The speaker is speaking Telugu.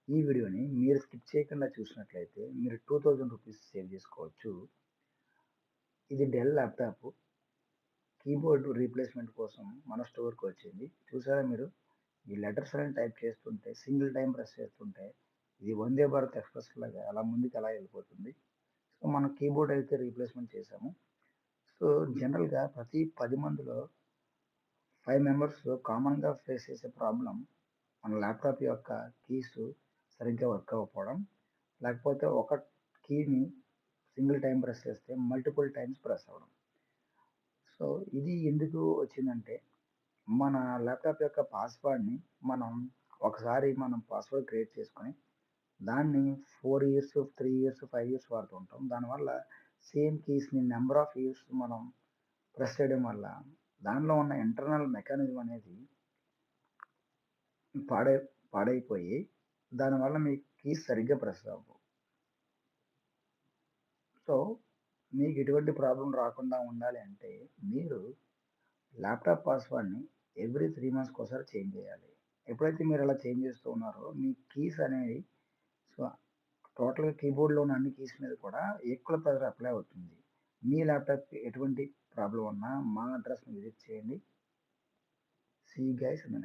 ఈ వీడియోని మీరు స్కిప్ చేయకుండా చూసినట్లయితే మీరు రూ. 2000 సేవ్ చేసుకోవచ్చు. ఇది డెల్ ల్యాప్‌టాప్ కీబోర్డ్ రీప్లేస్‌మెంట్ కోసం మన స్టోర్‌కి వచ్చింది. చూసారా మీరు? ఈ లెటర్స్ అని టైప్ చేస్తుంటే సింగిల్ టైమ్ ప్రెస్ చేస్తుంటే ఇది వందే భారత్ ఎక్స్‌ప్రెస్ లాగా అలా ముందుకు అలా వెళ్ళిపోతుంది. సో, మనం కీబోర్డ్ అయితే రీప్లేస్‌మెంట్ చేసాము. సో, జనరల్‌గా ప్రతి 10 మందిలో 5 మెంబర్స్ కామన్‌గా ఫేస్ చేసే ప్రాబ్లమ్ మన ల్యాప్‌టాప్ యొక్క కీస్ సరిగ్గా వర్క్ అవ్వకపోవడం. లేకపోతే ఒక కీని సింగిల్ టైమ్ ప్రెస్ చేస్తే మల్టిపుల్ టైమ్స్ ప్రెస్ అవ్వడం. సో, ఇది ఎందుకు వచ్చిందంటే, మన ల్యాప్‌టాప్ యొక్క పాస్‌వర్డ్‌ని మనం ఒకసారి మనం పాస్‌వర్డ్ క్రియేట్ చేసుకొని, దాన్ని 4 ఇయర్స్, 3 ఇయర్స్, 5 ఇయర్స్ వాడుతూ ఉంటాం. దానివల్ల సేమ్ కీస్‌ని నంబర్ ఆఫ్ ఇయర్స్ మనం ప్రెస్ చేయడం వల్ల, దానిలో ఉన్న ఇంటర్నల్ మెకానిజం అనేది పాడై పాడైపోయి, దానివల్ల మీ కీస్ సరిగ్గా ప్రెస్ అవ్వవు. సో, మీకు ఎటువంటి ప్రాబ్లమ్ రాకుండా ఉండాలి అంటే, మీరు ల్యాప్‌టాప్ పాస్‌వర్డ్‌ని ఎవ్రీ 3 మంత్స్‌కోసారి చేంజ్ చేయాలి. ఎప్పుడైతే మీరు అలా చేంజ్ చేస్తూ ఉన్నారో, మీ కీస్ అనేవి సో, టోటల్‌గా కీబోర్డ్‌లో ఉన్న అన్ని కీస్ మీద కూడా ఈక్వల్ ప్రెషర్ అప్లై అవుతుంది. మీ ల్యాప్‌టాప్‌కి ఎటువంటి ప్రాబ్లమ్ ఉన్నా మా అడ్రెస్‌ని విజిట్ చేయండి. See you guys in the next